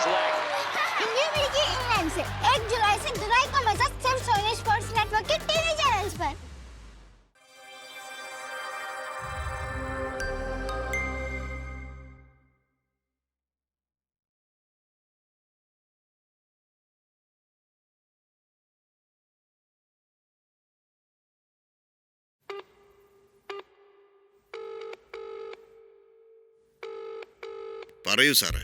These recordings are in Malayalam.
इंडिया मिलेगी इंग्लैंड से 1 जुलाई से दुलाई का मजा सिर्फ सोनी स्पोर्ट्स नेटवर्क के टीवी चैनल्स पर। പറയൂ സാറേ.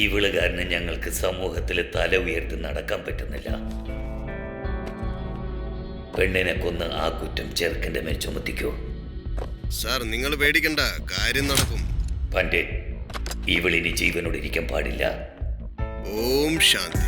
ഇവള് കാരണം ഞങ്ങൾക്ക് സമൂഹത്തിൽ തല ഉയർത്തി നടക്കാൻ പറ്റുന്നില്ല. പെണ്ണിനെ കൊന്ന് ആ കുറ്റം ചെറുക്കന്റെ മേൽ ചുമത്തിക്കോ. സാർ നിങ്ങൾ പേടിക്കണ്ട, കാര്യം നടക്കും. പണ്ഡിറ്റ്, ഇവളിനി ജീവനോടിരിക്കാൻ പാടില്ല. ഓം ശാന്തി.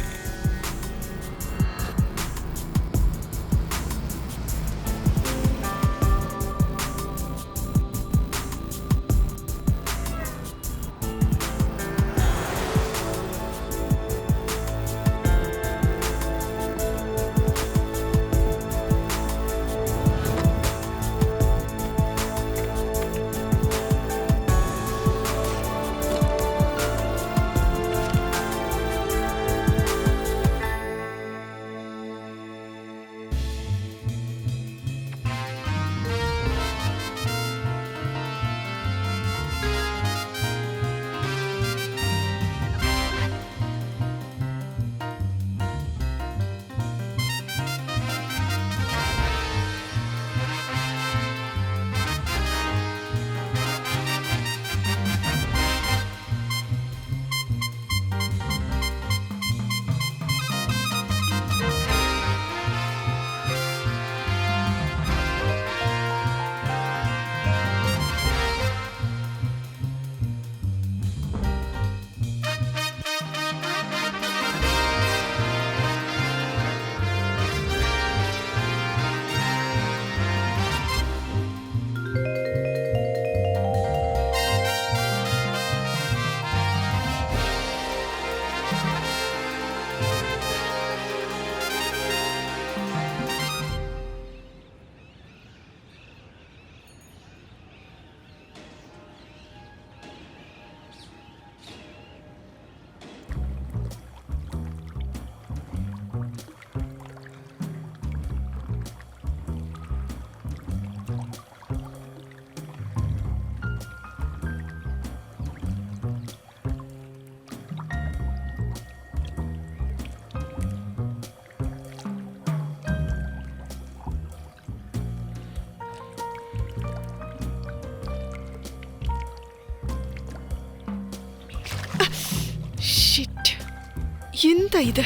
എന്താ ഇത്?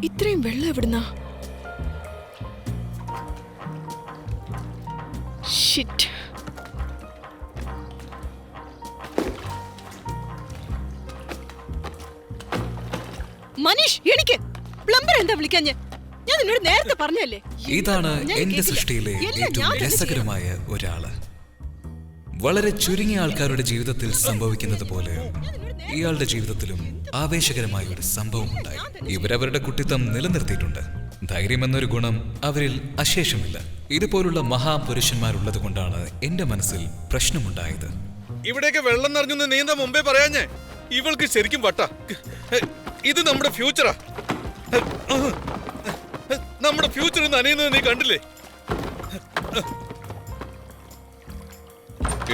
ഇത്രയും വെള്ളം എവിടുന്നാ? ഷിറ്റ്. മനീഷ്, എനിക്ക് പ്ലംബർ എന്താ വിളിക്കാഞ്ഞ്? ഞാൻ നിന്നോട് നേരത്തെ പറഞ്ഞല്ലേ. ഇതാണ് എന്റെ സൃഷ്ടിയിലെ ഏറ്റവും രസകരമായ ഒരാള്. വളരെ ചുരുങ്ങിയ ആൾക്കാരുടെ ജീവിതത്തിൽ സംഭവിക്കുന്നത് പോലെ ഇയാളുടെ ജീവിതത്തിലും ആവേശകരമായ ഒരു സംഭവം ഉണ്ടായി. ഇവരവരുടെ കുട്ടിത്തം നിലനിർത്തിയിട്ടുണ്ട്. ധൈര്യം എന്നൊരു ഗുണം അവരിൽ അശേഷമില്ല. ഇതുപോലുള്ള മഹാപുരുഷന്മാരുള്ളത് കൊണ്ടാണ് എന്റെ മനസ്സിൽ പ്രശ്നമുണ്ടായത്. ഇവിടെയൊക്കെ വെള്ളം നിറഞ്ഞു നീന്താ മുമ്പേ പറയാഞ്ഞേ. ഇവൾക്ക് ശരിക്കും വട്ട. ഇത് നമ്മുടെ ഫ്യൂച്ചറാ. നമ്മുടെ ഫ്യൂച്ചർ നനയുന്നത് നീ കണ്ടില്ലേ?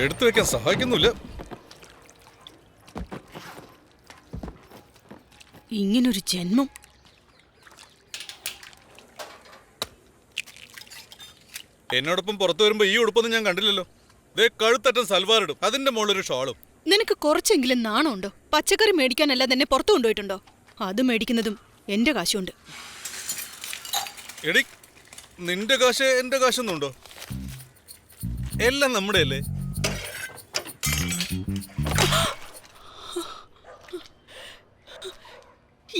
എടുത്തു വെക്കാൻ സഹായിക്കുന്നില്ല. ഇങ്ങനൊരു ജന്മം. എന്നോടൊപ്പം പുറത്തു വരുമ്പോ ഈ ഉടുപ്പൊന്നും ഞാൻ കണ്ടില്ലല്ലോ. ദേ കഴുത്തറ്റം സൽവാർ ഇടും, അതിന്റെ മുകളിലൊരു ഷോളും. നിനക്ക് കുറച്ചെങ്കിലും നാണമുണ്ടോ? പച്ചക്കറി മേടിക്കാനല്ല തന്നെ പുറത്തു കൊണ്ടുപോയിട്ടുണ്ടോ? അത് മേടിക്കുന്നതും എന്റെ കാശുണ്ട്. എടി, നിന്റെ കാശ് എന്റെ കാശൊന്നും ഉണ്ടോ? എല്ലാം നമ്മുടെ അല്ലേ?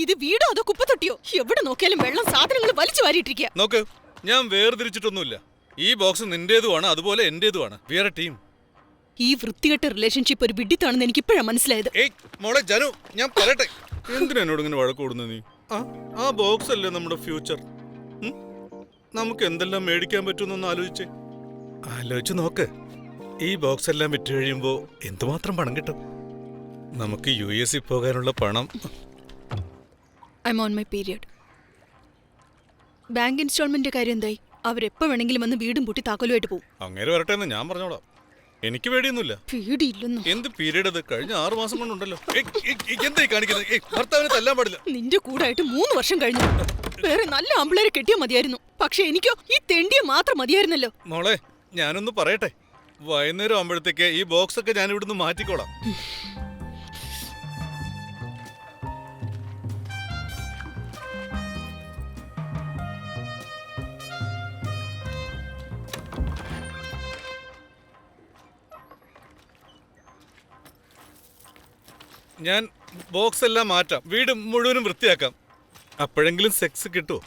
ഇത് വീടോ അതോ കുപ്പത്തൊട്ടിയോ? എവിടെ നോക്കിയാലും വെള്ളം, സാധനങ്ങൾ വലിച്ചു വാരിയിട്ടിരിക്കുക. നോക്ക്, ഞാൻ വേർതിരിച്ചിട്ടൊന്നുമില്ല. ഈ ബോക്സ് നിന്റേതുമാണ്, അതുപോലെ എന്റേതുമാണ്. വേറെ ടീം. ഈ വൃത്തികെട്ട റിലേഷൻഷിപ്പ് ഒരു വിഡിത്താണെന്ന് എനിക്ക് ഇപ്പോഴാണ് മനസ്സിലായത്. ഏയ് മോളെ ജനു, ഞാൻ പറയട്ടെ. എന്തിനാ എന്നോട് ഇങ്ങനെ വഴക്ക് കൂടുന്നത് നീ? ആ ബോക്സ് അല്ലേ നമ്മുടെ ഫ്യൂച്ചർ. ഉം? നമുക്ക് എന്തെല്ലാം മേടിക്കാൻ പറ്റുമെന്നൊന്ന് ആലോചിച്ച് നോക്ക്. ഈ ബോക്സ് എല്ലാം വിറ്റ് കഴിയുമ്പോൾ എന്തുമാത്രം പണം കിട്ടും? നമുക്ക് US പോകാനുള്ള പണം. I am on my period. Bank installment കാര്യം എന്തായി? അവരെപ്പോ വേണമെങ്കിലും വന്ന് വീടും പൂട്ടി താക്കോലുമായിട്ട് പോകും. അങ്ങനെ വരട്ടെ എന്ന് ഞാൻ പറഞ്ഞോളാം. എനിക്ക് പേടിയൊന്നുമില്ല. പേടിയില്ലെന്നോ? എന്ത് പീരീഡ് അത്? കഴിഞ്ഞ 6 മാസം കൊണ്ടുണ്ടല്ലോ. എന്തായി കാണിക്കുന്നത്? ഭർത്താവിനെ തല്ലാൻ പാടില്ല. നിന്റെ കൂടായിട്ട് 3 വർഷം കഴിഞ്ഞു. വേറെ നല്ല ആമ്പിളേരെ കെട്ടിയാ മതിയായിരുന്നു. പക്ഷെ എനിക്കോ ഈ തെണ്ടിയെ മാത്രം മതിയായിരുന്നല്ലോ. മോളെ, ഞാനൊന്ന് പറയട്ടെ. വൈകുന്നേരം ആകുമ്പോഴത്തേക്ക് ഈ ബോക്സ് ഒക്കെ ഞാൻ ഇവിടുന്ന് മാറ്റിക്കോളാം. ഞാൻ ബോക്സ് എല്ലാം മാറ്റാം, വീട് മുഴുവനും വൃത്തിയാക്കാം. അപ്പോഴെങ്കിലും സെക്സ് കിട്ടുമോ?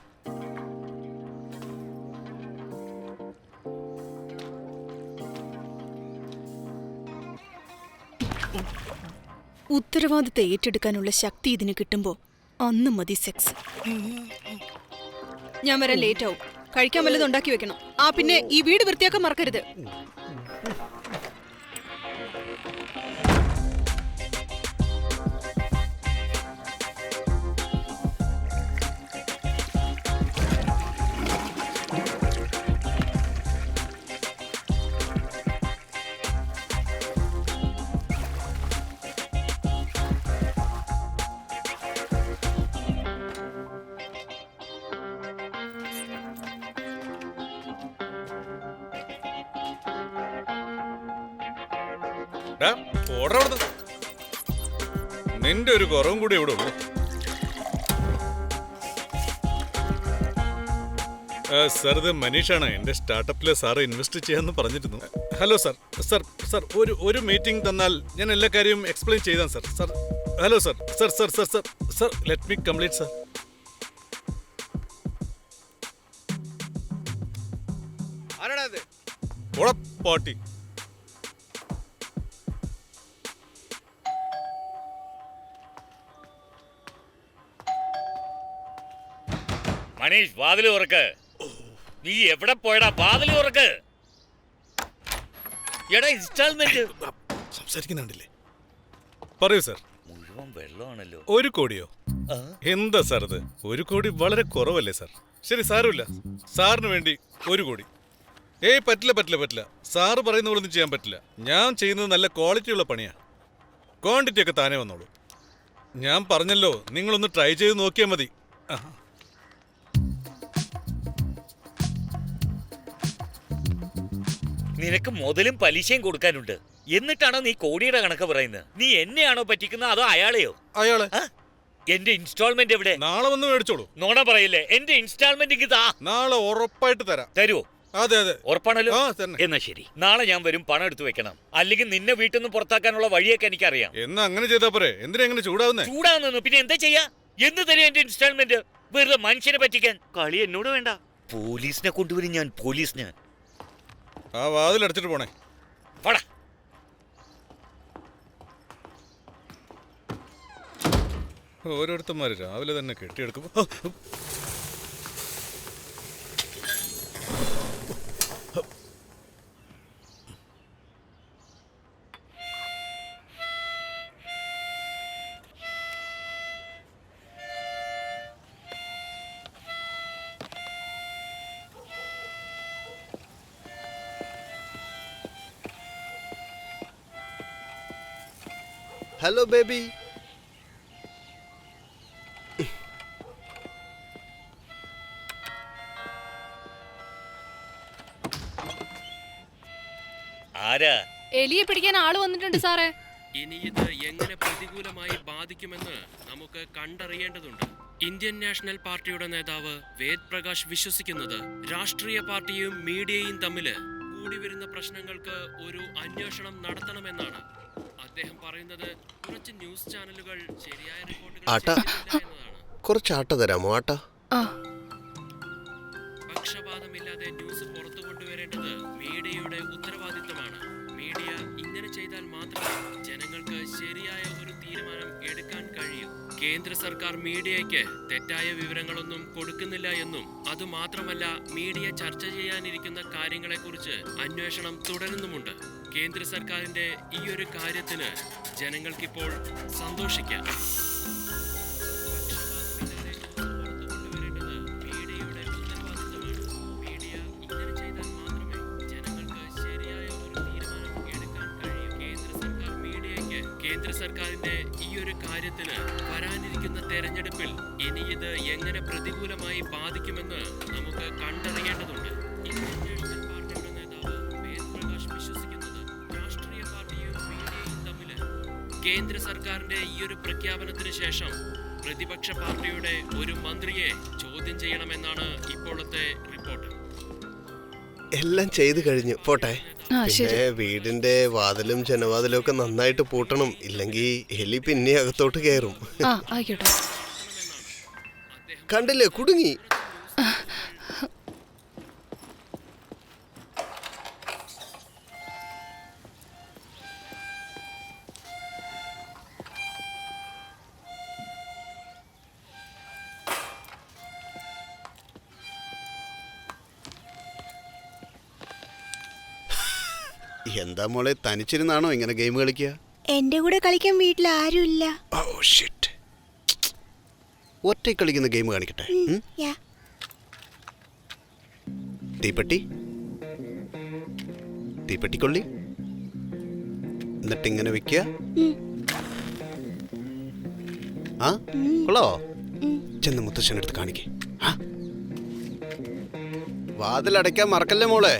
ഉത്തരവാദിത്തം ഏറ്റെടുക്കാനുള്ള ശക്തി ഇതിന് കിട്ടുമ്പോ അന്ന് മതി സെക്സ്. ഞാൻ വരാൻ ലേറ്റ് ആവും. കഴിക്കാൻ വല്ലതും ഉണ്ടാക്കി വെക്കണം. പിന്നെ ഈ വീട് വൃത്തിയാക്കാൻ മറക്കരുത്. നിന്റെ ഒരു കുറവും കൂടി ഇവിടെ ഉള്ളു. സാർ, ഇത് മനീഷാണ്. എന്റെ സ്റ്റാർട്ടപ്പില് സാറ് ഇൻവെസ്റ്റ് ചെയ്യാന്ന് പറഞ്ഞിരുന്നു. Hello sir. സാർ ഒരു മീറ്റിംഗ് തന്നാൽ ഞാൻ എല്ലാ കാര്യവും എക്സ്പ്ലെയിൻ ചെയ്താം sir. Sir hello sir. Sir let me complete sir. Party Manish, വാതിൽ തുറക്ക്. നീ എവിടെ പോയടാ? വാതിൽ തുറക്ക്. എടാ, ഇൻസ്റ്റാൾമെന്റ് സംസാരിക്കുന്നുണ്ടല്ലേ? പറയൂ സാർ. മുഴുവൻ വെള്ളമാണല്ലോ. 1 കോടിയോ? എന്താ സാർ ഇത്? 1 കോടി വളരെ കുറവല്ലേ സാർ? ശരി, സാരമില്ല. സാറിന് വേണ്ടി 1 കോടി. പറ്റില്ല. സാറ് പറയുന്ന പോലെ ഒന്നും ചെയ്യാൻ പറ്റില്ല. ഞാൻ ചെയ്യുന്നത് നല്ല ക്വാളിറ്റിയുള്ള പണിയാണ്. ക്വാണ്ടിറ്റി ഒക്കെ താനേ വന്നോളൂ. ഞാൻ പറഞ്ഞല്ലോ, നിങ്ങളൊന്ന് ട്രൈ ചെയ്ത് നോക്കിയാൽ മതി. നിനക്ക് മുതലും പലിശയും കൊടുക്കാനുണ്ട്. എന്നിട്ടാണോ നീ കോടിയുടെ കണക്ക് പറയുന്നത്? നീ എന്നെയാണോ പറ്റിക്കുന്നത് അതോ അയാളെയോ? അയാളെ. എന്റെ ഇൻസ്റ്റാൾമെന്റ് എവിടെ? നാളെ വന്ന് മേടിച്ചോളൂ. നോണ പറയില്ലേ? എന്റെ ഇൻസ്റ്റാൾമെന്റ് നാളെ ഉറപ്പായിട്ട് തരാം. തരുവോ? അതെ. ഉറപ്പാണല്ലോ? എന്നാ ശരി, നാളെ ഞാൻ വരും. പണം എടുത്തു വെക്കണം. അല്ലെങ്കിൽ നിന്നെ വീട്ടിൽ നിന്ന് പുറത്താക്കാനുള്ള വഴിയൊക്കെ എനിക്കറിയാം. എന്നാ അങ്ങനെ ചെയ്താ പോരെ? എന്തിനാ എങ്ങനെ ചൂടാവുന്നു? പിന്നെ എന്താ ചെയ്യാ? എന്ത് തരും എന്റെ ഇൻസ്റ്റാൾമെന്റ്? വെറുതെ മനുഷ്യനെ പറ്റിക്കാൻ. കളി എന്നോട് വേണ്ട. പോലീസിനെ കൊണ്ടുവരും ഞാൻ. പോലീസിന്. ആ വാതിലടച്ചിട്ട് പോണേ. പോടാ. ഓരോരുത്തന്മാര് രാവിലെ തന്നെ കെട്ടിയെടുക്കും. Hello baby. ആരാ? എലിയെ പിടിക്കാൻ ആള് വന്നിട്ടുണ്ട് സാറേ. ഇനി ഇത് എങ്ങനെ പ്രതികൂലമായി ബാധിക്കുമെന്ന് നമുക്ക് കണ്ടറിയേണ്ടതുണ്ട്. ഇന്ത്യൻ നാഷണൽ പാർട്ടിയുടെ നേതാവ് വേദ് പ്രകാശ് വിശ്വസിക്കുന്നത് രാഷ്ട്രീയ പാർട്ടിയും മീഡിയയും തമ്മിൽ കൂടിവരുന്ന പ്രശ്നങ്ങൾക്ക് ഒരു അന്വേഷണം നടത്തണമെന്നാണ്. അദ്ദേഹം പറയുന്നത് കുറച്ച് ന്യൂസ് ചാനലുകൾ ശരിയായ റിപ്പോർട്ടുകൾ കുറച്ച് ആട്ട തരാമോ? പക്ഷപാതമില്ലാതെ ന്യൂസ് പുറത്തു കൊണ്ടുവരേണ്ടത് മീഡിയയുടെ ഉത്തരവാദിത്തമാണ്. മീഡിയ ഇങ്ങനെ ചെയ്താൽ മാത്രമേ ജനങ്ങൾക്ക് ശരിയായ ഒരു തീരുമാനം എടുക്കാൻ കഴിയൂ. കേന്ദ്ര കേന്ദ്ര സർക്കാർ മീഡിയയ്ക്ക് തെറ്റായ വിവരങ്ങളൊന്നും കൊടുക്കുന്നില്ല എന്നും അതുമാത്രമല്ല മീഡിയ ചർച്ച ചെയ്യാനിരിക്കുന്ന കാര്യങ്ങളെക്കുറിച്ച് അന്വേഷണം തുടരുന്നുമുണ്ട്. കേന്ദ്ര സർക്കാരിന്റെ ഈ ഒരു കാര്യത്തിന് ജനങ്ങൾക്കിപ്പോൾ സന്തോഷിക്കാം. കേന്ദ്ര സർക്കാരിന്റെ ഈ ഒരു കാര്യത്തിന് വരാനിരിക്കുന്ന തെരഞ്ഞെടുപ്പിൽ ഇനി ഇത് എങ്ങനെ പ്രതികൂലമായി ബാധിക്കുമെന്ന് നമുക്ക് കണ്ടറിയേണ്ടതുണ്ട്. ഇന്ത്യൻ നാഷണൽ പാർട്ടിയുടെ നേതാവ് വേദ് പ്രകാശ് വിശ്വസിക്കുന്നത് രാഷ്ട്രീയ പാർട്ടിയും മീഡിയയും തമ്മിൽ കേന്ദ്ര സർക്കാരിന്റെ ഈ ഒരു പ്രഖ്യാപനത്തിന് ശേഷം പ്രതിപക്ഷ പാർട്ടിയുടെ ഒരു മന്ത്രിയെ ചോദ്യം ചെയ്യണമെന്നാണ് ഇപ്പോഴത്തെ റിപ്പോർട്ട്. എല്ലാം ചെയ്തു കഴിഞ്ഞു, പോട്ടെ. പിന്നെ വീടിന്റെ വാതിലും ജനവാതിലും ഒക്കെ നന്നായിട്ട് പൂട്ടണം, ഇല്ലെങ്കിൽ എലി പിന്നെ അകത്തോട്ട് കയറും. കണ്ടില്ലേ, കുടുങ്ങി. എന്താ മോളെ, തനിച്ചിരുന്നാണോ ഇങ്ങനെ ഗെയിം കളിക്കുക? എന്റെ കൂടെ കളിക്കാൻ വീട്ടിൽ ആരുമില്ല. ഒറ്റ കളിക്കുന്ന ഗെയിം കാണിക്കട്ടെ. തീപ്പെട്ടി, തീപ്പെട്ടിക്കൊള്ളി, എന്നിട്ടിങ്ങനെ വെക്കുക. ആ കൊള്ളോ? ചെന്ന് മുത്തശ്ശനടുത്ത് കാണിക്കേ. വാതിലടയ്ക്കാൻ മറക്കല്ലേ മോളെ.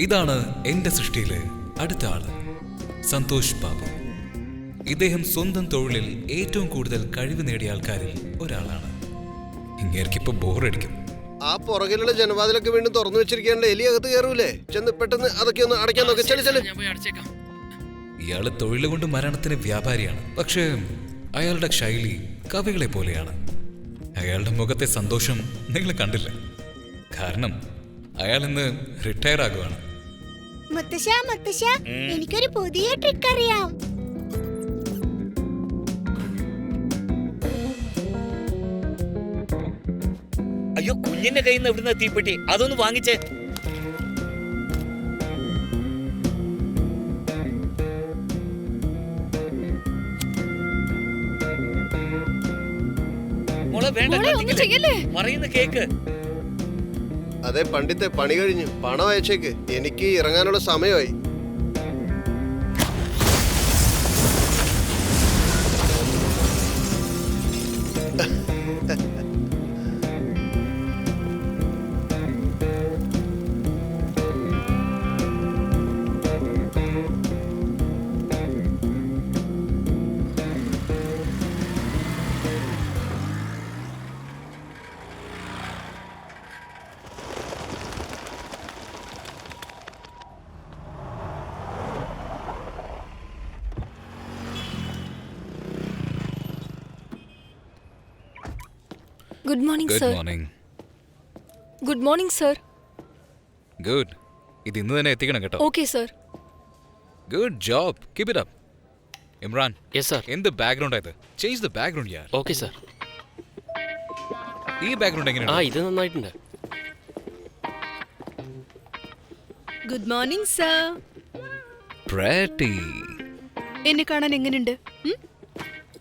ഇതാണ് എന്റെ സൃഷ്ടിയിലെ അടുത്ത ആള്, സന്തോഷ് ബാബു. ഇദ്ദേഹം സ്വന്തം തൊഴിലിൽ ഏറ്റവും കൂടുതൽ കഴിവ് നേടിയ ആൾക്കാരിൽ ഒരാളാണ്. ഇങ്ങേർക്കിപ്പോ ബോറടിക്കും. ആ പുറകിലുള്ള ജനവാതിലൊക്കെ വീണ്ടും തുറന്നു വെച്ചിരിക്കാണ്ട് എലി അകത്ത് കയറൂലേ? ചെന്ന് പെട്ടെന്ന് അതൊക്കെ ഒന്ന് അടയ്ക്കാൻ നോക്കി. ഇയാള് തൊഴിലുകൊണ്ട് മരണത്തിന് വ്യാപാരിയാണ്. പക്ഷേ അയാളുടെ ശൈലി കവികളെ പോലെയാണ്. അയാളുടെ മുഖത്തെ സന്തോഷം നിങ്ങൾ കണ്ടില്ല. കാരണം അയാൾ ഇന്ന് റിട്ടയർ ആകുവാണ്. മുത്തശ്ശ, എനിക്കൊരു പുതിയ ട്രിക്ക് അറിയാം. അയ്യോ, കുഞ്ഞിന്റെ കയ്യിൽ നിന്ന് എവിടുന്ന തീപ്പെട്ടി? അതൊന്ന് വാങ്ങിച്ചേ. മോളെ വേണ്ട, പറയുന്ന കേക്ക്. അതെ പണ്ടിത്തെ പണി കഴിഞ്ഞു, പണം അയച്ചേക്ക്, എനിക്ക് ഇറങ്ങാനുള്ള സമയമായി. Good morning good sir. Morning. Good morning sir. Good. ഇത് ഇന്ന് തന്നെ എത്തിക്കണം കേട്ടോ. Okay sir. Good job, keep it up. Imran, yes sir. എന്ത് ബാക്ക്ഗ്രൗണ്ട് ആയത്? Change the background Yar. Okay sir. ഈ ബാക്ക്ഗ്രൗണ്ട് എങ്ങനെയാണ്? ഇത് നന്നായിട്ടുണ്ട്. Good morning sir. പ്രെറ്റി. എന്നെ കാണാൻ എങ്ങനെയുണ്ട്?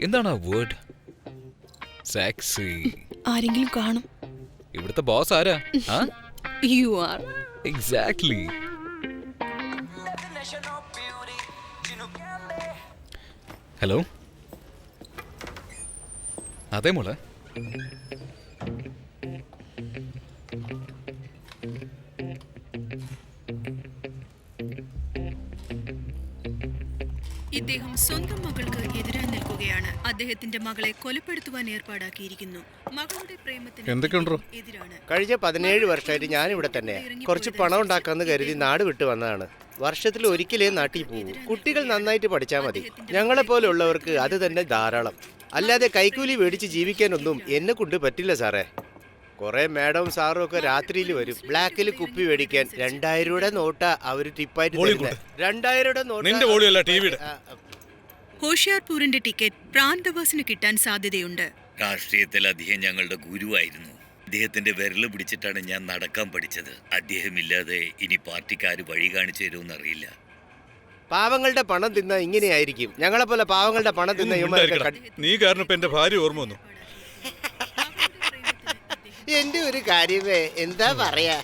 എന്താണ് ആ വേർഡ്? സെക്സി. ആരെങ്കിലും കാണും. ഇവിടുത്തെ ബോസ് ആരാ? You are. എക്സാക്ട്ലി. ഹലോ. അതെ മോളെ. ഇദ്ദേഹം സ്വന്തം മകൾക്ക് എതിരായി നിൽക്കുകയാണ്. അദ്ദേഹത്തിന്റെ മകളെ കൊലപ്പെടുത്തുവാൻ ഏർപ്പാടാക്കിയിരിക്കുന്നു. മകളുടെ പ്രേമത്തിന് എതിരാണ്. കഴിഞ്ഞ 17 വർഷമായിട്ട് ഞാൻ ഇവിടെ തന്നെ. കുറച്ച് പണം ഉണ്ടാക്കാന്ന് കരുതി നാട് വിട്ടു വന്നതാണ്. വർഷത്തിൽ ഒരിക്കലേ നാട്ടിൽ പോകും. കുട്ടികൾ നന്നായിട്ട് പഠിച്ചാൽ മതി. ഞങ്ങളെ പോലെയുള്ളവർക്ക് അത് തന്നെ ധാരാളം. അല്ലാതെ കൈക്കൂലി മേടിച്ച് ജീവിക്കാനൊന്നും എന്നെ കൊണ്ട് പറ്റില്ല സാറേ. കുറെ മാഡവും സാറും ഒക്കെ രാത്രിയിൽ വരും. ബ്ലാക്കിൽ കുപ്പി മേടിക്കാൻ 2000 രൂപയുടെ നോട്ടാ അവര് ടിപ്പായിട്ട് തരുന്നത്. 2000 രൂപയുടെ നിന്റെ വോളിയല്ല ടിവിയുടെ. ഹോഷിയാർപൂരിന്റെ ടിക്കറ്റ് പ്രാന്തവാസിന് കിട്ടാൻ സാധ്യതയുണ്ട്. രാഷ്ട്രീയത്തിൽ അദ്ദേഹം ഞങ്ങളുടെ ഗുരുവായിരുന്നു. അദ്ദേഹത്തിന്റെ വിരല് പിടിച്ചിട്ടാണ് ഞാൻ നടക്കാൻ പഠിച്ചത്. അദ്ദേഹമില്ലാതെ ഇനി പാർട്ടിക്കാര് വഴി കാണിച്ചു തരുമെന്നറിയില്ല. പാവങ്ങളുടെ പണം തിന്ന ഇങ്ങനെയായിരിക്കും. ഞങ്ങളെ പോലെ പാവങ്ങളുടെ പണം തിന്ന നീ കാരണം ഇപ്പൊ എന്റെ ഭാര്യ ഓർമ്മ വന്നു. എന്റെ ഒരു കാര്യമേ, എന്താ പറയാ.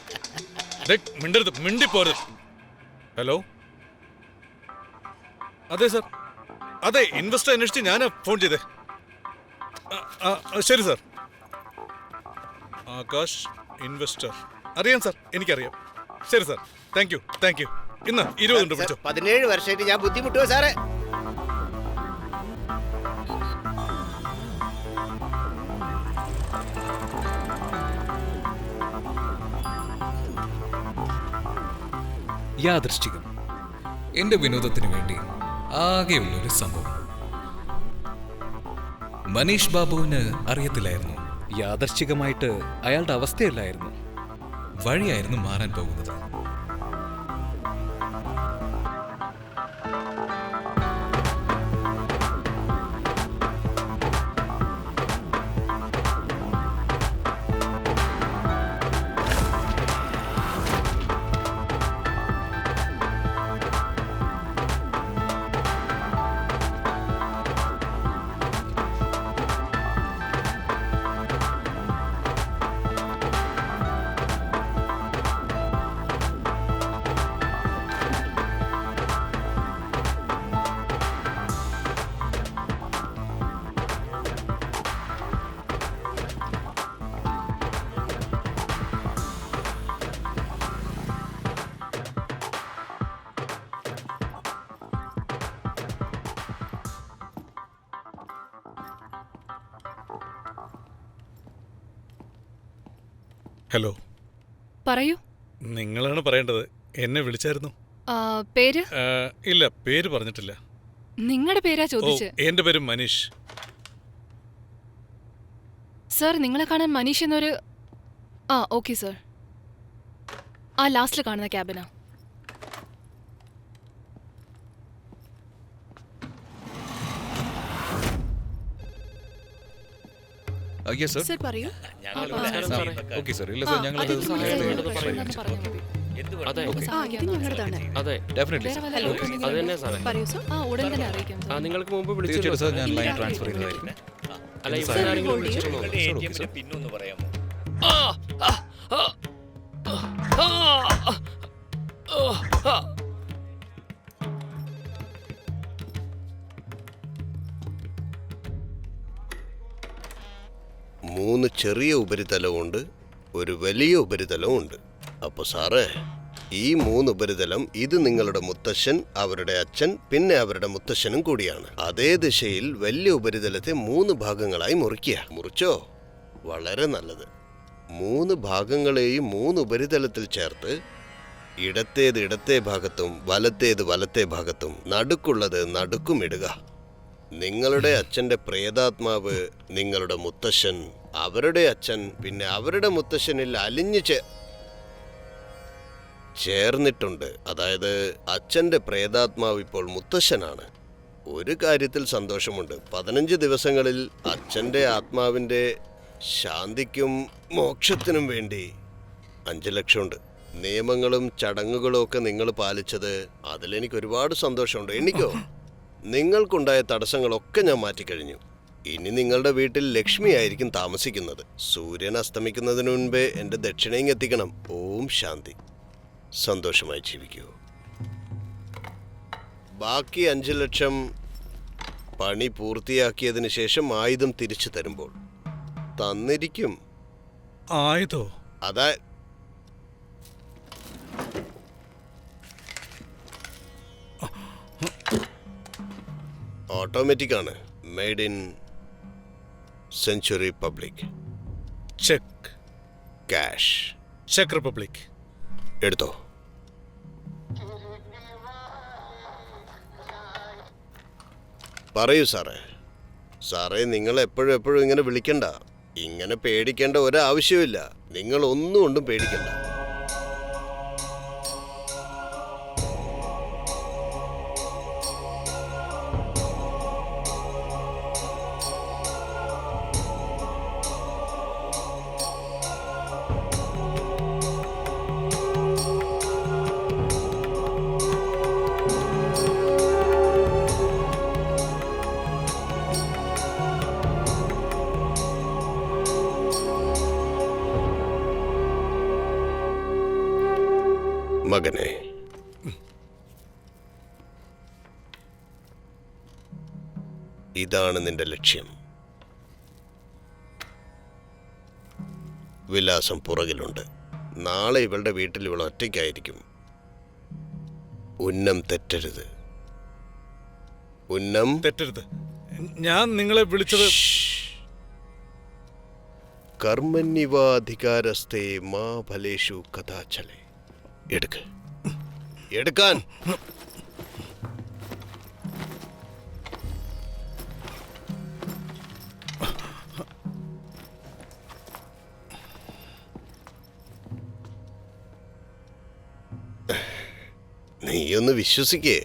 മിണ്ടരുത്, മിണ്ടിപ്പോരുത്. ഹലോ, അതെ സാർ, അതെ ഇൻവെസ്റ്റർ അന്വേഷിച്ച് ഞാനാ ഫോൺ ചെയ്തേ. ശരി സാർ. ആകാശ് ഇൻവെസ്റ്റർ അറിയാം സാർ, എനിക്കറിയാം. ശരി സാർ, താങ്ക് യു. ഇന്ന് 20 ഉണ്ട്. 17 വർഷമായിട്ട് ഞാൻ ബുദ്ധിമുട്ടുവോ സാറേ? യാദൃശ്ചികം എന്റെ വിനോദത്തിന് വേണ്ടി ആകെയുള്ളൊരു സംഭവം. മനീഷ് ബാബുവിന് അറിയത്തില്ലായിരുന്നു. യാദൃശ്ചികമായിട്ട് അയാളുടെ അവസ്ഥയല്ലായിരുന്നു, വഴിയായിരുന്നു മാറാൻ പോകുന്നത്. ഹലോ, പറയൂ. നിങ്ങളാണ് പറയേണ്ടത്. എന്നെ വിളിച്ചായിരുന്നു? പേര്? ഇല്ല, പേര് പറഞ്ഞിട്ടില്ല. നിങ്ങളുടെ പേരാ ചോദിച്ചത്. എന്റെ പേര് മനീഷ്. സർ, നിങ്ങളെ കാണാൻ മനീഷ് എന്നൊരു... ഓക്കെ സർ. ലാസ്റ്റിൽ കാണുന്ന ക്യാബിനാ. സർ പറയൂ. Okay sir. ഇല്ല സർ, ഞങ്ങളത് ഉടൻ തന്നെ അറിയിക്കാം. നിങ്ങൾക്ക് മുമ്പ് തീർച്ചയായിട്ടും സർ, ഞാൻ ലൈൻ ട്രാൻസ്ഫർ ചെയ്യുന്നതായിരിക്കും. പിന്നൊന്ന് പറയാമോ? മൂന്ന് ചെറിയ ഉപരിതലമുണ്ട്, ഒരു വലിയ ഉപരിതലമുണ്ട്. അപ്പൊ സാറേ, ഈ 3 ഉപരിതലം, ഇത് നിങ്ങളുടെ മുത്തശ്ശൻ, അവരുടെ അച്ഛൻ, പിന്നെ അവരുടെ മുത്തശ്ശനും കൂടിയാണ്. അതേ ദിശയിൽ വലിയ ഉപരിതലത്തെ 3 ഭാഗങ്ങളായി മുറിച്ചോ? വളരെ നല്ലത്. 3 ഭാഗങ്ങളെയും 3 ഉപരിതലത്തിൽ ചേർത്ത് ഇടത്തേത് ഇടത്തെ ഭാഗത്തും വലത്തേത് വലത്തെ ഭാഗത്തും നടുക്കുള്ളത് നടുക്കും ഇടുക. നിങ്ങളുടെ അച്ഛന്റെ പ്രേതാത്മാവ് നിങ്ങളുടെ മുത്തശ്ശൻ, അവരുടെ അച്ഛൻ, പിന്നെ അവരുടെ മുത്തശ്ശനിൽ അലിഞ്ഞു ചേർന്നിട്ടുണ്ട്. അതായത് അച്ഛന്റെ പ്രേതാത്മാവ് ഇപ്പോൾ മുത്തശ്ശനാണ്. ഒരു കാര്യത്തിൽ സന്തോഷമുണ്ട്. 15 ദിവസങ്ങളിൽ അച്ഛന്റെ ആത്മാവിന്റെ ശാന്തിക്കും മോക്ഷത്തിനും വേണ്ടി 5 ലക്ഷമുണ്ട്. നിയമങ്ങളും ചടങ്ങുകളും ഒക്കെ നിങ്ങൾ പാലിച്ചത്, അതിലെനിക്ക് ഒരുപാട് സന്തോഷമുണ്ട്. എനിക്കോ നിങ്ങൾക്കുണ്ടായ തടസ്സങ്ങളൊക്കെ ഞാൻ മാറ്റിക്കഴിഞ്ഞു. ഇനി നിങ്ങളുടെ വീട്ടിൽ ലക്ഷ്മി ആയിരിക്കും താമസിക്കുന്നത്. സൂര്യൻ അസ്തമിക്കുന്നതിന് മുൻപേ എൻ്റെ ദക്ഷിണയും എത്തിക്കണം. ഓം ശാന്തി. സന്തോഷമായി ജീവിക്കൂ. ബാക്കി 5 ലക്ഷം പണി പൂർത്തിയാക്കിയതിന് ശേഷം ആയുധം തിരിച്ചു തരുമ്പോൾ തന്നിരിക്കും. ആയുധോ? അതാ ഓട്ടോമാറ്റിക് ആണ്. Made in century public. Check cash. Check republic. എടുത്തോ. പറയൂ സാറേ. സാറേ, നിങ്ങൾ എപ്പോഴും ഇങ്ങനെ വിളിക്കണ്ട. ഇങ്ങനെ പേടിക്കേണ്ട ഒരാവശ്യമില്ല. നിങ്ങൾ ഒന്നും കൊണ്ടും പേടിക്കണ്ട. മകനെ, ഇതാണ് നിന്റെ ലക്ഷ്യം. വിലാസം പുറകിലുണ്ട്. നാളെ ഇവളുടെ വീട്ടിൽ ഇവൾ ഒറ്റയ്ക്കായിരിക്കും. ഉന്നം തെറ്റരുത്. ഉന്നം തെറ്റരുത്. ഞാൻ നിങ്ങളെ വിളിച്ചത് കർമ്മന്യവാധികാരസ്ഥേ മാ ഫലേഷു കഥാചലേ. എടുക്കാൻ. നീയൊന്ന് വിശ്വസിക്കേ.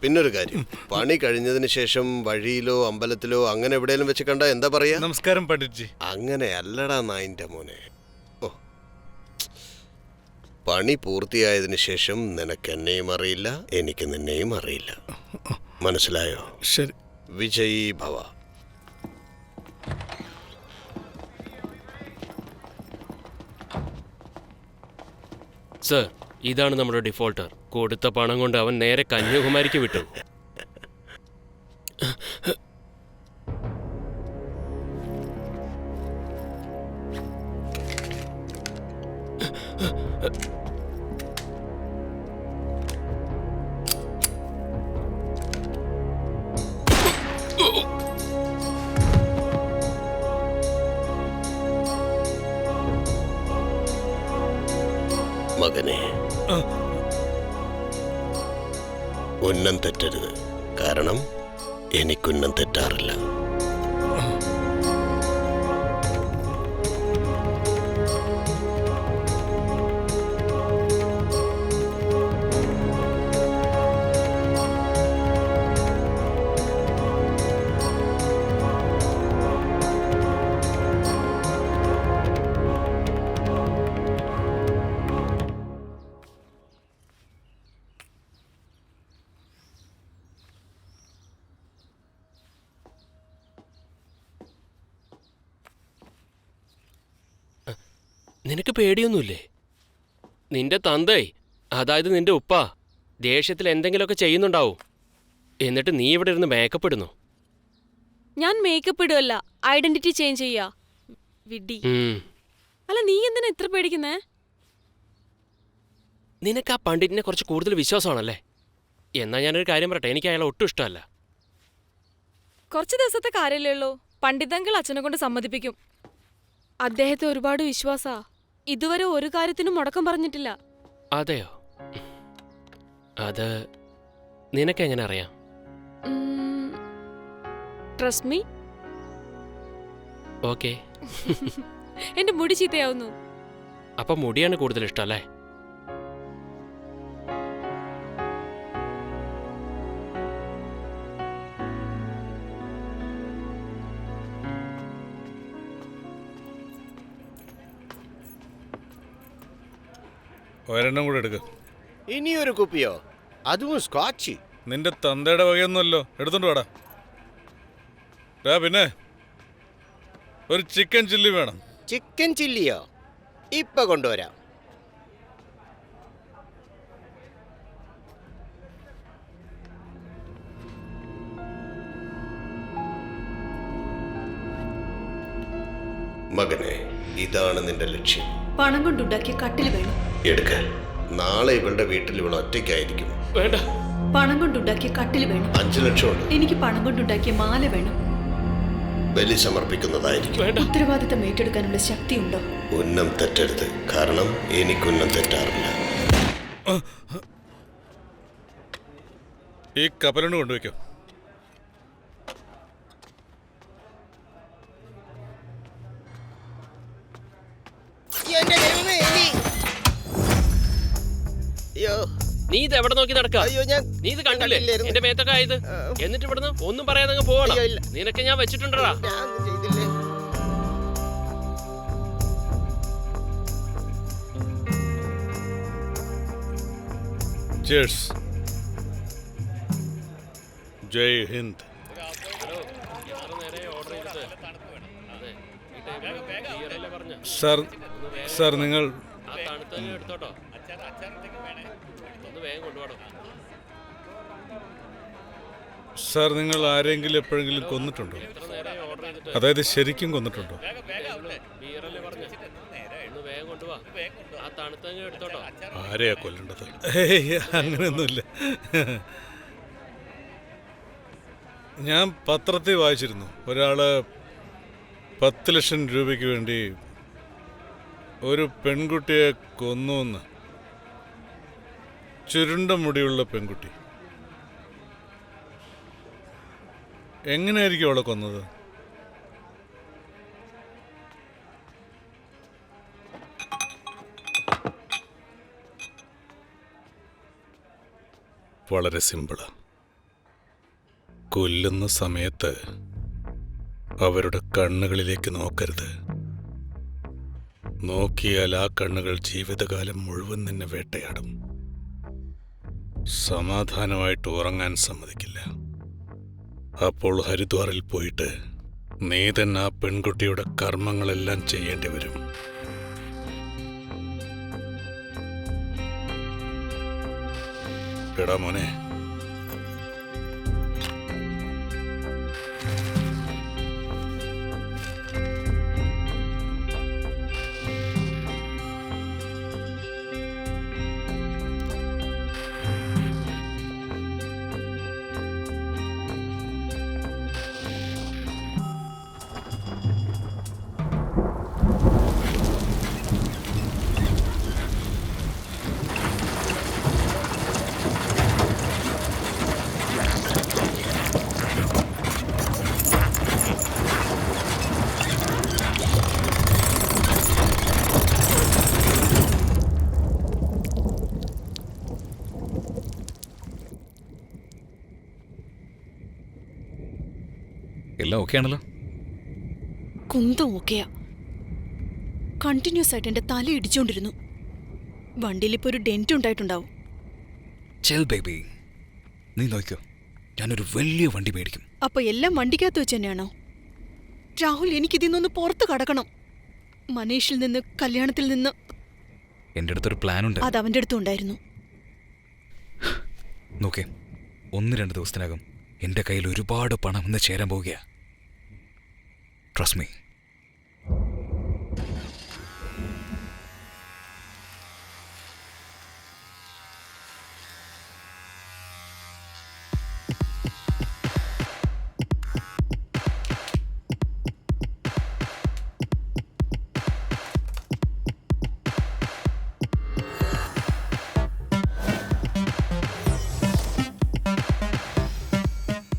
പിന്നൊരു കാര്യം, പണി കഴിഞ്ഞതിന് ശേഷം വഴിയിലോ അമ്പലത്തിലോ അങ്ങനെ എവിടെയെങ്കിലും വെച്ച് കണ്ടാ എന്താ പറയാ? നമസ്കാരം പണ്ഡിറ്റ്ജി. അങ്ങനെ അല്ലടാ നായിന്റെ മോനെ. ഓ, പണി പൂർത്തിയായതിനു ശേഷം നിനക്ക് എന്നെയും അറിയില്ല, എനിക്ക് നിന്നെയും അറിയില്ല. മനസ്സിലായോ? ശരി. വിജയീ ഭവ. സർ, ഇതാണ് നമ്മുടെ ഡിഫോൾട്ടർ. കൊടുത്ത പണം കൊണ്ട് അവൻ നേരെ കന്യാകുമാരിക്ക് വിട്ടു. മകനെ, ഉന്നം തെറ്റരുത്. കാരണം എനിക്കുന്നം തെറ്റാറില്ല. നിനക്ക് പേടിയൊന്നുമില്ലേ? നിന്റെ തന്തേ, അതായത് നിന്റെ ഉപ്പ, ദേഷ്യത്തിൽ എന്തെങ്കിലുമൊക്കെ ചെയ്യുന്നുണ്ടാവും. എന്നിട്ട് നീ ഇവിടെ ഇരുന്ന് മേക്കപ്പ് ഇടുന്നു. ഞാൻ മേക്കപ്പ് ഇടുവല്ല, ഐഡന്റിറ്റി ചേഞ്ച് ചെയ്യാ. വിഡ്ഢി. അല്ല, നീ എന്തിനാ ഇത്ര പേടിക്കുന്നേ? നിനക്ക് ആ പണ്ഡിറ്റിനെ കുറച്ച് കൂടുതൽ വിശ്വാസമാണല്ലേ? എന്നാ ഞാനൊരു കാര്യം പറയട്ടെ, എനിക്ക് അയാളെ ഒട്ടും ഇഷ്ടമല്ല. കുറച്ച് ദിവസത്തെ കാര്യമല്ലേ ഉള്ളൂ. പണ്ഡിതങ്ങൾ അച്ഛനെ കൊണ്ട് സമ്മതിപ്പിക്കും. അദ്ദേഹത്തെ ഒരുപാട് വിശ്വാസാ. ഇതുവരെ ഒരു കാര്യത്തിനും മുടക്കം പറഞ്ഞിട്ടില്ല. അതെയോ? അത് നിനക്കെങ്ങനെ അറിയാം? Trust me. ഓക്കെ. എന്റെ മുടി ചീത്തയാവുന്നു. അപ്പൊ മുടിയാണ് കൂടുതൽ ഇഷ്ടം അല്ലേ? ഒരെണ്ണം കൂടെ എടുക്ക. ഇനിയൊരു കുപ്പിയോ? അതും സ്കോച്ച്? നിന്റെ തന്തയുടെ വകയൊന്നുമല്ലോ. എടുത്തോണ്ട് വാടാ. പിന്നെ ഒരു ചിക്കൻ ചില്ലി വേണം. ചിക്കൻ ചില്ലിയോ? ഇപ്പൊ കൊണ്ടുവരാം. മകനെ, ഇതാണ് നിന്റെ ലക്ഷ്യം. പണം കൊണ്ടുണ്ടാക്കിയ കട്ടിൽ വേണം. എടുക്ക. നാളെ ഇവളുടെ വീട്ടിൽ ഇവൾ ഒറ്റയ്ക്കായിരിക്കും. വേണ്ട. പണം കൊണ്ടുണ്ടാക്കിയ കട്ടിൽ വേണം. 5 ലക്ഷമുണ്ട്. എനിക്ക് പണം കൊണ്ടുണ്ടാക്കിയ മാല വേണം. ബലി സമർപ്പിക്കുന്നതായിരിക്കും. ഉത്തരവാദിത്തം ഏറ്റെടുക്കാനുള്ള ശക്തിയുണ്ടോ? ഉന്നം തെറ്റരുത്. കാരണം എനിക്കുന്നം തെറ്റാറില്ല. ഈ കപ്പലിന് കൊണ്ടുവയ്ക്കോ. എന്റെ ദൈവമേ, എലി. അയ്യോ നീ ഇത് എവിടെ നോക്കി നടക്കുക? അയ്യോ, ഞാൻ നീ ഇത് കണ്ടില്ലേ കണ്ടില്ലായിരുന്നു. എന്റെ മേത്തൊക്കെ ആയത്? എന്നിട്ട് ഇവിടുന്ന് ഒന്നും പറയാതെ അങ്ങ് പോകണം. അയ്യോ, ഇല്ല. നിനക്ക് ഞാൻ വെച്ചിട്ടുണ്ടടാ. ഞാൻ ഒന്നും ചെയ്തില്ലേ. Cheers. ജയ് ഹിന്ദ്. സാർ നിങ്ങൾ ആ തണുത്തങ്ങ് എടുത്തോട്ടോ. ഒന്ന് വേഗം കൊണ്ടുപോകണം. സാർ നിങ്ങൾ ആരെങ്കിലും എപ്പോഴെങ്കിലും കൊന്നിട്ടുണ്ടോ? എത്ര നേരമായി ഓർഡർ ചെയ്തിട്ട്? അതായത് ശരിക്കും കൊന്നിട്ടുണ്ടോ? ബീറല്ലേ പറഞ്ഞ? ഒന്ന് വേഗം കൊണ്ടുപോവാ. ആ തണുത്തങ്ങ് എടുത്തോട്ടോ. ആരെയാ കൊല്ലേണ്ടത്? ഏയ്, അങ്ങനെയൊന്നുമില്ല. ഞാൻ പത്രത്തിൽ വായിച്ചിരുന്നു, ഒരാള് 10 ലക്ഷം രൂപയ്ക്ക് വേണ്ടി ഒരു പെൺകുട്ടിയെ കൊന്നുവെന്ന്. ചുരുണ്ട മുടിയുള്ള പെൺകുട്ടി. എങ്ങനെയായിരിക്കും അവളെ കൊന്നത്? വളരെ സിമ്പിള്. കൊല്ലുന്ന സമയത്ത് അവരുടെ കണ്ണുകളിലേക്ക് നോക്കരുത്. നോക്കിയാൽ ആ കണ്ണുകൾ ജീവിതകാലം മുഴുവൻ നിന്നെ വേട്ടയാടും. സമാധാനമായിട്ട് ഉറങ്ങാൻ സമ്മതിക്കില്ല. അപ്പോൾ ഹരിദ്വാറിൽ പോയിട്ട് നീ തന്നെ ആ പെൺകുട്ടിയുടെ കർമ്മങ്ങളെല്ലാം ചെയ്യേണ്ടി വരും. എടാ മോനെ, എല്ലാം ഓക്കെ ആണല്ലോ? കുന്തം ഓക്കെയാ. കണ്ടിന്യൂസ് ആയിട്ട് എന്റെ തല ഇടിച്ചോണ്ടിരുന്നു. വണ്ടിയിലിപ്പോ ഒരു ഡെന്റ് ഉണ്ടായിട്ടുണ്ടാവും. ചെൽ ബേബി, നീ നോക്കിയോ, ഞാനൊരു വലിയ വണ്ടി മേടിക്കും. അപ്പൊ എല്ലാം വണ്ടിക്കകത്ത് വെച്ച് തന്നെയാണോ? രാഹുൽ, എനിക്കിതിന്നൊന്ന് പുറത്ത് കടക്കണം. മനീഷിൽ നിന്ന്, കല്യാണത്തിൽ നിന്ന്. എൻ്റെ അടുത്തൊരു പ്ലാനുണ്ട്. അത് അവന്റെ അടുത്തും ഉണ്ടായിരുന്നു. നോക്കേ, 1-2 ദിവസത്തിനകം എൻ്റെ കയ്യിൽ ഒരുപാട് പണം ഇന്ന് ചേരാൻ പോവുകയാ. Trust me.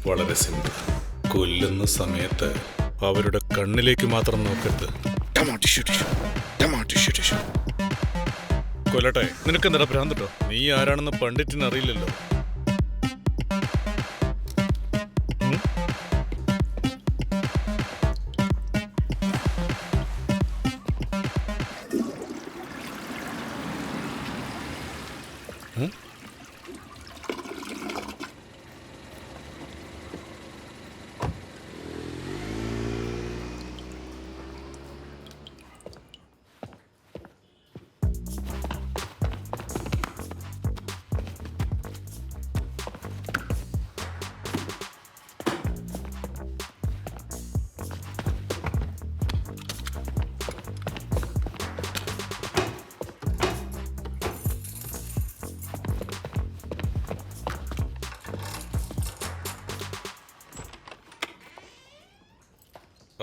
വളരെ സിമ്പിൾ. കൊല്ലുന്ന സമയത്ത് അവരുടെ കണ്ണിലേക്ക് മാത്രം നോക്കരുത്. കൊല്ലട്ടെ, നിനക്കെന്താ ഭ്രാന്തട്ടോ? നീ ആരാണെന്ന് പണ്ഡിറ്റിന് അറിയില്ലല്ലോ.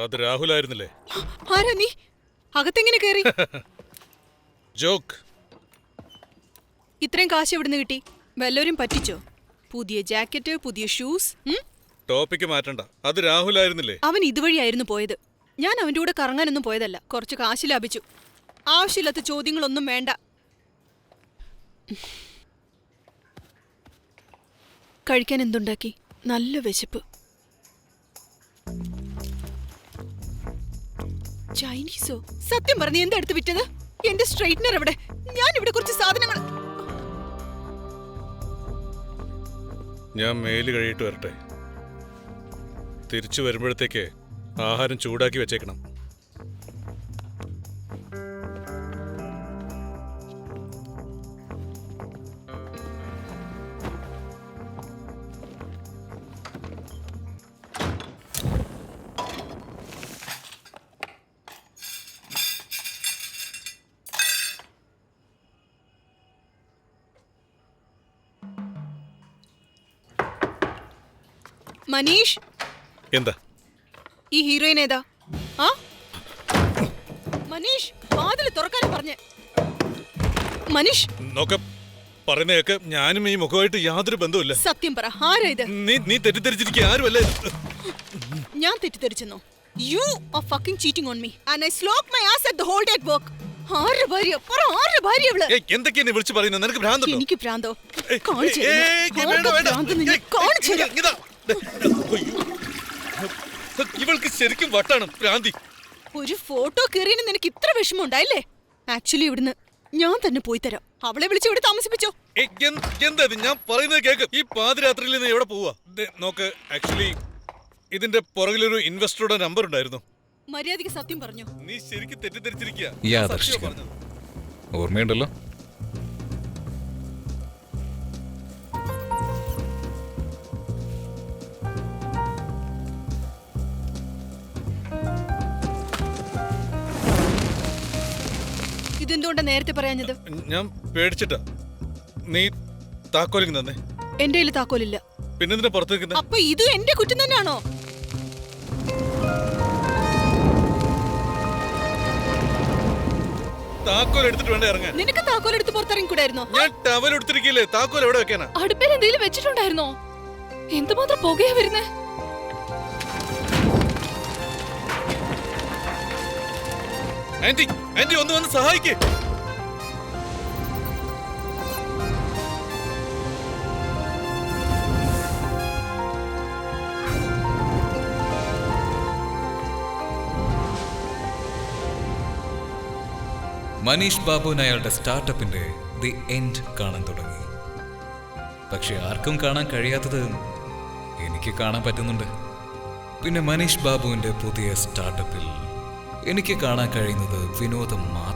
അത് രാഹുലായിരുന്നില്ലേ? ആരാ നീ? അകത്തെങ്ങനെ കയറി? ജോക്ക്. ഇത്രയും കാശ് എവിടുന്ന് കിട്ടി? വല്ലവരും പറ്റിച്ചോ? പുതിയ ജാക്കറ്റ്, പുതിയ ഷൂസ്. ടോപ്പിക്ക് മാറ്റണ്ട. അത് രാഹുലായിരുന്നില്ലേ? അവൻ ഇതുവഴിയായിരുന്നു പോയത്. ഞാൻ അവന്റെ കൂടെ കറങ്ങാനൊന്നും പോയതല്ല. കുറച്ച് കാശ് ലാഭിച്ചു. ആവശ്യമില്ലാത്ത ചോദ്യങ്ങളൊന്നും വേണ്ട. കഴിക്കാൻ എന്തുണ്ടാക്കി? നല്ല വിശപ്പ്. ചൈനീസോ? സത്യം പറഞ്ഞ് എന്താ എടുത്ത് വിറ്റത്? എന്റെ സ്ട്രൈറ്റ്നർ എവിടെ? ഞാൻ ഇവിടെ കുറച്ച് സാധനങ്ങൾ. ഞാൻ മേല് കഴിയിട്ട് വരട്ടെ. തിരിച്ചു വരുമ്പോഴത്തേക്ക് ആഹാരം ചൂടാക്കി വെച്ചേക്കണം. മനീഷ്, എന്താ ഈ ഹീറോയിൻ ഏതാ? ആ മനീഷ്, വാതിൽ തുറക്കാൻ പറഞ്ഞേ. മനീഷ് നോക്ക പറയുന്നതൊക്കെ ഞാനും ഈ മുഖമായിട്ട് യാതൊരു ബന്ധവുമില്ല. സത്യം പറ, ആരാ ഇത്? നീ തെറ്റിദ്ധരിച്ചിരിക്കുക. ആരുമല്ലേ. ഞാൻ തെറ്റിദ്ധരിച്ചെന്നോ? You are fucking cheating on me and I slog my ass at the whole day at work. ആരുടെ ഭാര്യ? പറ, ആരുടെ ഭാര്യ ഇവള്? എന്തൊക്കെയാ നീ വിളിച്ചു പറയുന്നത്? നിനക്ക് ഭ്രാന്തുണ്ടോ? എനിക്ക് ഭ്രാന്തോ? കാണിച്ചു തരാം. ഇവൾക്ക് ശരിക്കും വട്ടാണ്, ഭ്രാന്തി. ഒരു ഫോട്ടോ കീറിയതിന് നിനക്ക് ഇത്ര വിഷമം ഉണ്ടായില്ലേ? ആക്ച്വലി ഇവിടുന്ന് ഞാൻ തന്നെ പോയി തരാം. അവളെ വിളിച്ച് ഇവിടെ താമസിപ്പിച്ചോ. എന്താ ഞാൻ പറയുന്നത് കേക്ക്. ഈ പാതിരാത്രിയിൽ നീ എവിടെ പോവാ? നോക്ക്, ആക്ച്വലി ഇതിന്റെ പുറകിലൊരു ഇൻവെസ്റ്ററുടെ നമ്പർ ഉണ്ടായിരുന്നു. മര്യാദയ്ക്ക് സത്യം പറഞ്ഞു. നീ ശരിക്കും തെറ്റിദ്ധരിച്ചിരിക്കുക. യാദൃശ്ചികം. ഓർമ്മയുണ്ടല്ലോ. ഇതെന്തുകൊണ്ടാ നേരത്തെ പറയാഞ്ഞത്? ഞാൻ പേടിച്ചിട്ടാ. നീ താക്കോലിങ് തന്നെ. എന്റെ കയ്യിൽ താക്കോലില്ല. പിന്നെന്തിനാ പുറത്ത് വെക്കുന്നത്? അപ്പൊ ഇത് എന്റെ കുറ്റം തന്നെയാണോ? താക്കോൽ എടുത്തിട്ട് വേണ്ട ഇറങ്ങാൻ. നിനക്ക് താക്കോൽ എടുത്ത് പുറത്തിറങ്ങി കൂടായിരുന്നോ? ഞാൻ ടവൽ എടുത്തിരിക്കില്ലേ. താക്കോൽ എവിടെ വെക്കാനാ? അടുപ്പിൽ എന്തെങ്കിലും വെച്ചിട്ടുണ്ടായിരുന്നോ? എന്തുമാത്രം പുകയാ വരുന്നേ? ആന്റി, ആന്റി ഒന്ന് വന്ന് സഹായിക്കേ. മനീഷ് ബാബുവിന് അയാളുടെ സ്റ്റാർട്ടപ്പിന്റെ ദി എൻഡ് കാണാൻ തുടങ്ങി. പക്ഷെ ആർക്കും കാണാൻ കഴിയാത്തത് എനിക്ക് കാണാൻ പറ്റുന്നുണ്ട്. പിന്നെ മനീഷ് ബാബുവിന്റെ പുതിയ സ്റ്റാർട്ടപ്പിൽ എനിക്ക് കാണാൻ കഴിയുന്നത് വിനോദം മാത്രം.